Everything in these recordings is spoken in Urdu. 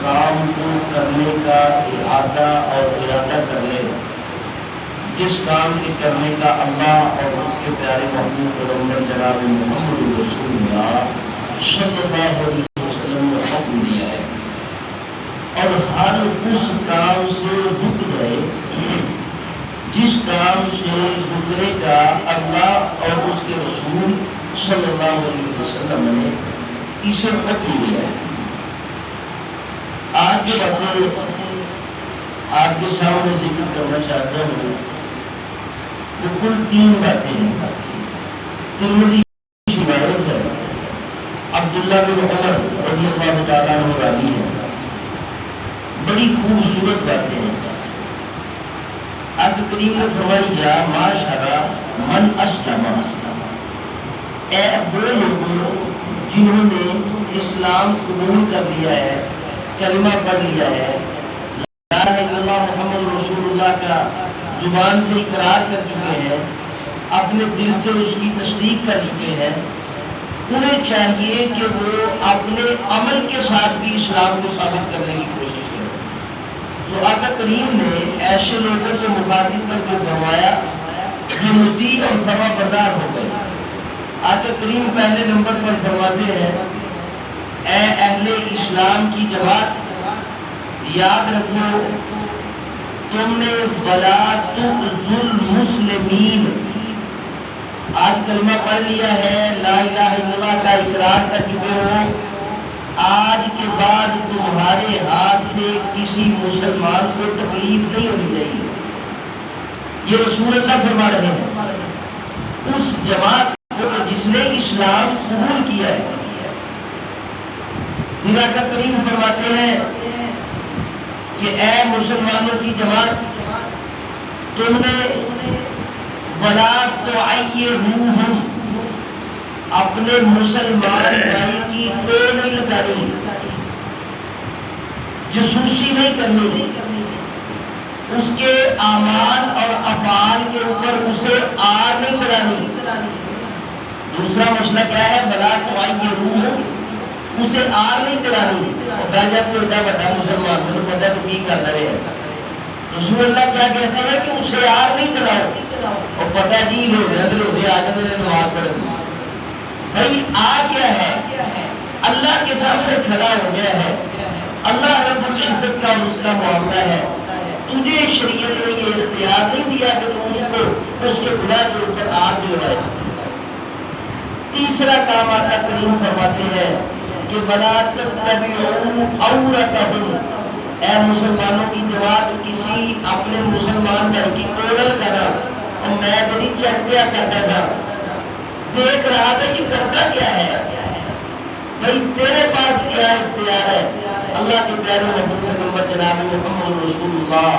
کام کو کرنے کا ارادہ اور ارادہ کر لے جس کام کے کرنے کا اللہ اور اس کے پیارے محبوب پیغمبر جناب محمد رسول اللہ صلی اللہ علیہ وسلم نے حکم دیا ہے، اور ہر اس کام سے رک گئے جس کام سے رکنے کا اللہ اور اس کے رسول صلی اللہ علیہ وسلم نے اسے حکم دیا ہے۔ آج کی باتیں آپ کے سامنے ذکر کرنا چاہتا ہوں، وہ کل 3 باتیں ہیں۔ ترمذی کی روایت ہے، عبداللہ بن عمر رضی اللہ تعالیٰ عنہ راوی ہے، بڑی خوبصورت باتیں ہیں۔ آقا کریم نے فرمایا یا معاشرہ من اسلم، اے وہ لوگوں جنہوں نے اسلام قبول کر لیا ہے، کلمہ پڑھ لیا ہے، لا الہ الا اللہ محمد رسول اللہ کا زبان سے اقرار کر چکے ہیں، اپنے دل سے اس کی تصدیق کر چکے ہیں، انہیں چاہیے کہ وہ اپنے عمل کے ساتھ بھی اسلام کو ثابت کرنے کی کوشش کریں۔ تو آقا کریم نے ایسے لوگوں کو مخاطب کر کے فرمایا جو مطیع اور فرما بردار ہو گئے۔ آقا کریم پہلے نمبر پر فرماتے ہیں اے اہل اسلام کی جماعت، یاد رکھو تم نے ولا تؤذوا المسلمین، آج کلمہ پڑھ لیا ہے، لا الہ الا اللہ کا اقرار کر چکے ہو، آج کے بعد تمہارے ہاتھ سے کسی مسلمان کو تکلیف نہیں ہونی چاہیے۔ یہ رسول اللہ فرما رہے ہیں اس جماعت کو جس نے اسلام قبول کیا ہے۔ آقا کریم فرماتے ہیں کہ اے مسلمانوں کی جماعت، تم نے ولا تعیروہم، اپنے مسلمان بھائی کی کو نہیں لگانی، جاسوسی نہیں کرنی، اس کے اعمال اور افعال کے اوپر اسے آر نہیں کرانی۔ دوسرا مسئلہ کیا ہے؟ ولا تعیروہم، اسے آر نہیں کرانی۔ بیجا تو ایڈا بڑا مسلمان نے پتہ تو کی کر رہے ہیں، رسول اللہ کیا کہتے ہیں کہ اسے آر نہیں کراؤ، اور پتہ جی روزے آ جانے نماز پڑھیں۔ بھائی آ کیا ہے؟ اللہ کے سامنے کھڑا ہو گیا ہے، اللہ رب العزت کا اور اس کا معاملہ ہے، تجھے شریعت نے یہ اختیار نہیں دیا کہ تم اس کو اس کے گناہ کے اوپر آگ دلوائے۔ تیسرا کام آقا کریم فرماتے ہیں کہ وَلَا تَتَّبِعُوا عَوْرَتَهُمْ، اے مسلمانوں کی جماعت کسی اپنے مسلمان بھائی کی کولل کرنا، اور میں تیری چیک کیا کرتا تھا، دیکھ رہا تھا یہ کرتا کیا ہے، بھائی تیرے پاس کیا اختیار ہے؟ اللہ کے پیارے محبوب پیغمبر جناب محمد رسول اللہ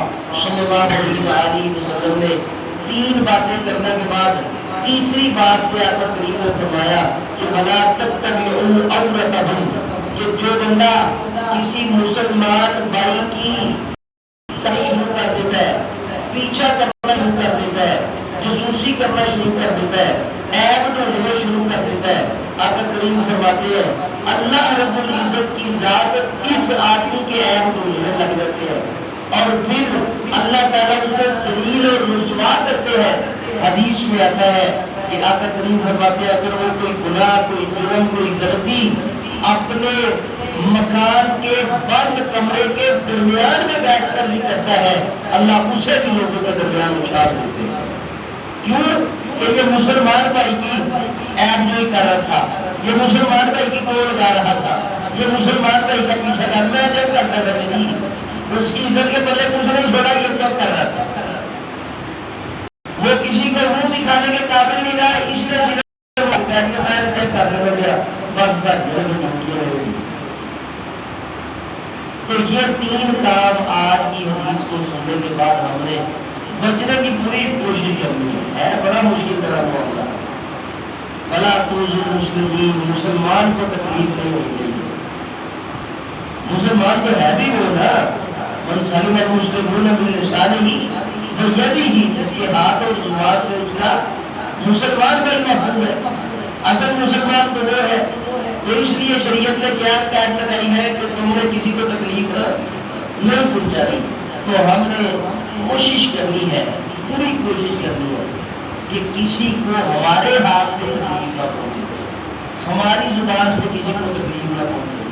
صلی اللہ علیہ وسلم نے 3 باتیں کرنے کے بعد تیسری بات پہ آقا کریم نے فرمایا کہ وَلَا تَتَّبِعُوا عَوْرَتَهُمْ، کہ جو بندہ کسی مسلمان بھائی کی شروع کر دیتا ہے، پیچھا کرنا شروع کر دیتا ہے، جاسوسی کرنا شروع کر دیتا ہے، عیب ڈھونڈنا شروع کر دیتا ہے، آقا کریم فرماتے ہیں اللہ رب العزت کی ذات اس آدمی کے عیب ڈھونڈنے لگ جاتے ہیں، اور پھر اللہ تعالیٰ اسے ذلیل اور رسوا کرتے ہیں۔ حدیث میں آتا ہے کہ آقا کریم فرماتے ہیں اگر وہ کوئی گناہ، کوئی جرم، کوئی غلطی اپنے مکان کے بند کمرے کے درمیان میں بیٹھ کر بھی کرتا ہے، اللہ اسے بھی لوگوں کے درمیان اچھال دیتے ہیں۔ کیوں کہ یہ مسلمان بھائی کی عیب جوئی کر رہا تھا، یہ مسلمان بھائی کی کوڑ لگا رہا تھا، یہ مسلمان بھائی کا پیچھا کر میں جب کرتا تھا نہیں، اس کی عزت کے پلے کچھ نہیں چھوڑا، یہ کب کر رہا تھا، وہ کسی کو منہ دکھانے کے قابل نہیں رہا، اس نے کہہ دیا میں نے طے کر لیا گیا بس ساتھ تو یہ 3 کام آج کی حدیث کو سننے کے بعد ہم نے بچنے کی پوری کوشش کرنی ہے، بڑا مشکل طرح معاملہ۔ بلا مسلمین، مسلمان کو تکلیف نہیں ہونی چاہیے، مسلمان تو ہے بھی وہ نا، من سلم المسلمون بلسانہ ویدہ، جس کے ہاتھ اور زبان میں اس کا مسلمان کا محفوظ ہے۔ اصل مسلمان تو وہ ہے تو اس لیے شریعت نے کیا قید لگائی ہے کہ تم نے کسی کو تکلیف نہیں پہنچانی. تو ہم نے کوشش کرنی ہے, پوری کوشش کرنی ہے کہ کسی کو ہمارے ہاتھ سے تکلیف نہ پہنچے, ہماری زبان سے کسی کو تکلیف نہ پہنچے,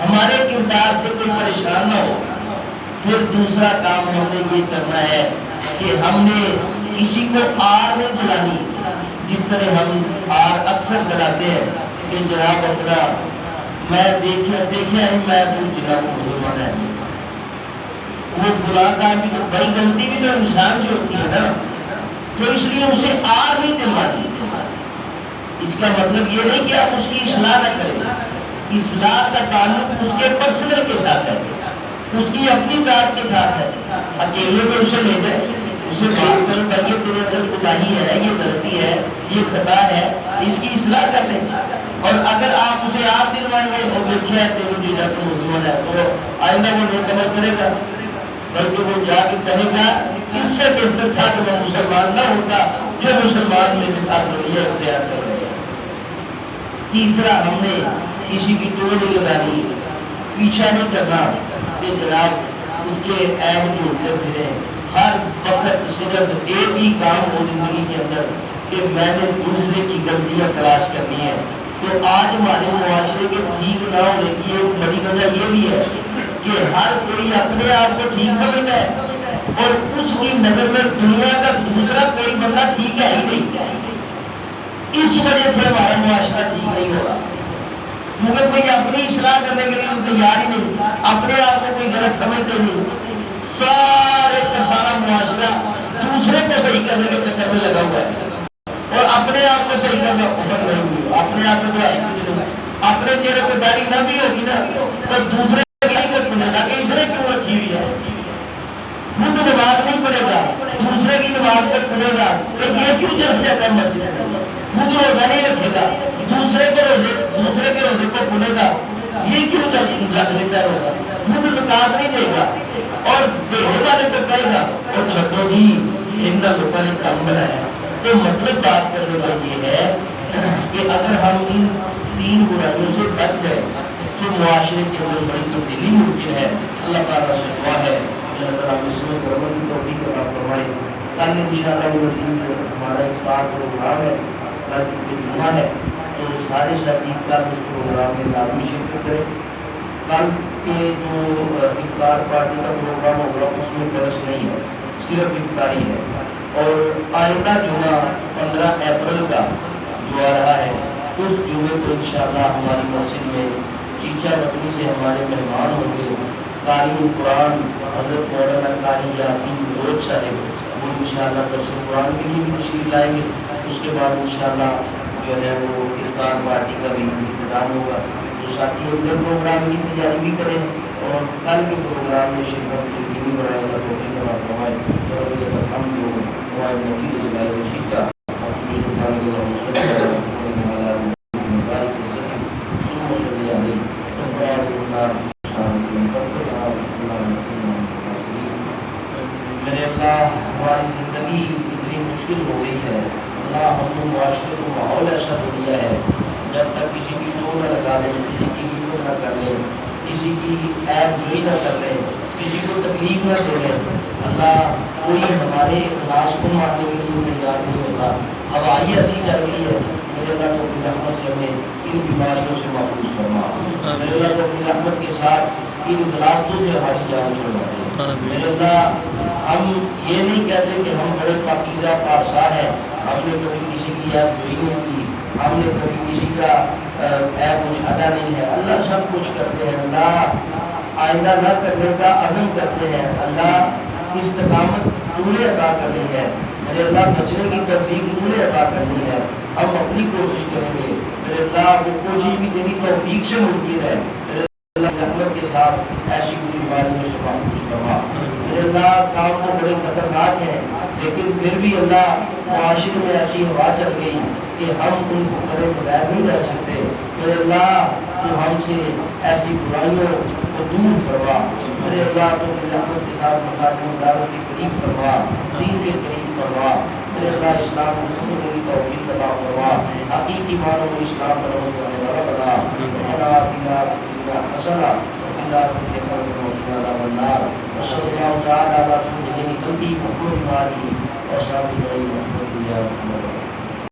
ہمارے کردار سے کوئی پریشان نہ ہو. پھر دوسرا کام ہم نے یہ کرنا ہے کہ ہم نے کسی کو آر نہیں دلانی. جس طرح ہم آر اکثر دلاتے ہیں کہ جناب اپنا میں دیکھا ہی میں جناب مسلمان ہے, وہ فلاں کام کی تو بڑی غلطی بھی تو انسان جو ہوتی ہے نا, تو اس لیے اسے آر نہیں دلواتی. اس کا مطلب یہ نہیں کہ آپ اس کی اصلاح نہ کریں, اصلاح کا تعلق اس کے پرسنل کے ساتھ ہے, اس کی اپنی ذات کے ساتھ ہے. اکیلے میں اسے لے جائے, اسے بات کر بھائی تیرے اندر کوتاہی ہے, یہ غلطی ہے, یہ خطا ہے, اس کی اصلاح کر لیں. اور اگر آپ اسے آپ دلوائیں گے اور دیکھا ہے تیرے جیجا تو مسلمان ہے, تو آئندہ وہ نیک عمل کرے گا, بلکہ وہ جا کے کہے گا اس سے بہتر تھا کہ میں مسلمان نہ ہوتا جو مسلمان میرے ساتھ رویہ اختیار کر رہے ہیں. تیسرا, ہم نے کسی کی ٹوہ نہیں لگانی, پیچھا نہیں کرنا کہ جناب اس کے عیب ڈھونڈتے پھرے. ہر وقت صرف ایک ہی کام ہو زندگی کے اندر کہ میں نے دوسرے کی غلطیاں تلاش کرنی ہے. تو آج ہمارے معاشرے کے ٹھیک نہ ہونے کی ایک بڑی وجہ یہ بھی ہے کہ ہر کوئی اپنے آپ کو ٹھیک سمجھتا ہے اور اس کی نظر میں دنیا کا دوسرا کوئی بندہ ٹھیک ہے ہی نہیں. اس وجہ سے ہمارا معاشرہ ٹھیک نہیں ہو رہا, کیونکہ کوئی اپنی اصلاح کرنے کے لیے تیار ہی نہیں, اپنے آپ کو کوئی غلط سمجھتے نہیں. سارے کا سارا معاشرہ دوسرے کو صحیح کرنے کے چکر میں لگا ہوا ہے اور اپنے آپ کو صحیح کرنا بند نہیں ہوئی. اپنے آپ کو اپنے چہرے کو داڑھی نہ بھی ہوگی نا تو دوسرے کو پوچھے گا کہ اس نے کیوں رکھی ہوئی ہے. خود نماز نہیں پڑھے گا, دوسرے کی نماز پر پڑھے گا کہ یہ کیوں چل جاتا ہے مسجد میں. خود روزہ نہیں رکھے گا, دوسرے کے روزے کو پڑھے گا, یہ کیوں رکھ لیتا ہے روزہ. خود زکات نہیں دے گا اور دینے والے کو کہے گا اور چھٹو جی ان کا لوگوں نے کام بنایا. تو مطلب بات کرنے کا یہ ہے کہ اگر ہم ان تین برائیوں سے بچ گئے تو معاشرے کے اندر بڑی تبدیلی ممکن ہے. اللہ تعالیٰ سے دعا ہے اللہ تعالیٰ مسلم کرم کی توفیق عطا فرمائے. کل انشاءاللہ ہمارا افطار پروگرام ہے, کل چونکہ جمعہ ہے تو سارے ساتھی کل اس پروگرام میں لازمی شرکت کریں. کل کے جو افطار پارٹی کا پروگرام ہوگا اس میں درس نہیں ہے, صرف افطاری ہے. اور آئندہ جمعہ 15 اپریل کا جو آ رہا ہے اس جمعے کو انشاءاللہ ہماری مسجد میں چیچا وطنی سے ہمارے مہمان ہوں گے. قاری قرآن حضرت مولانا قاری یاسین روڈ صاحب وہ انشاءاللہ درس قرآن کے لیے بھی تشریف لائیں گے. اس کے بعد انشاءاللہ جو ہے وہ افطار پارٹی کا بھی انتظام ہوگا. تو ساتھی اگلے پروگرام کی تیاری بھی کریں اور کل کے پروگرام میں شرکت کی بڑھائے گا تو فرمائے اور ہم لوگ ہمارے موجود ٹھیک ہے. میرے اللہ ہماری زندگی اتنی مشکل ہو گئی ہے, اللہ ہم نے معاشرے کو ماحول ایسا دے دیا ہے جب تک کسی کی ٹوہ نہ لگا لیں, کسی کی ہمت نہ کر لیں, کسی کی عیب جوئی نہ کر لیں, کسی کو تکلیف نہ دے لیں. اللہ کوئی ہمارے اخلاص کو ماننے کے لیے تیار نہیں ہوتا. ہوائی ایسی چل گئی ہے. میرے اللہ کو اپنی رحمت سے ہمیں ان بیماریوں سے محفوظ فرما. میرے اللہ کو اپنی رحمت کے ساتھ ان غلاظتوں سے ہماری جان چھڑوا دے. میرے اللہ ہم یہ نہیں کہتے کہ ہم بڑے پاکیزہ پارسا ہیں, ہم نے کبھی کسی کی عیب جوئی نہیں کی, ہم نے کبھی کسی کا عیب اچھالا نہیں ہے. اللہ سب کچھ کرتے ہیں. اللہ آئندہ نہ کرنے کا عزم کرتے ہیں. اللہ استقامت تو نے عطا کرنی ہے. میرے اللہ بچنے کی توفیق تو نے عطا کرنی ہے. ہم اپنی کوشش کریں گے. میرے اللہ وہ کوشش بھی تیری توفیق سے ممکن ہے. میرے اللہ رحمت کے ساتھ ایسی بری بیماریوں سے محفوظ فرما. میرے اللہ کام تو بڑے خطرناک ہیں لیکن پھر بھی اللہ معاشرے میں ایسی ہوا چل گئی کہ ہم ان کو کرے بغیر نہیں رہ سکتے. میرے اللہ تو ہم سے ایسی برائیوں کو دور فرما. میرے اللہ تو رحمت کے ساتھ مساجد مدارس کے قریب فرما, دین کے قریب فرما. میرے خدا اسلام کو سمجھنے کی توفیق عطا فرما، حقیقی معنوں میں اسلام پر عمل کرنے والا بنا، ربنا آتنا فی الدنیا حسنہ وفی الآخرۃ حسنۃ وقنا عذاب النار، وصلی اللہ تعالی علی سیدنا محمد وعلی آلہ وصحبہ اجمعین۔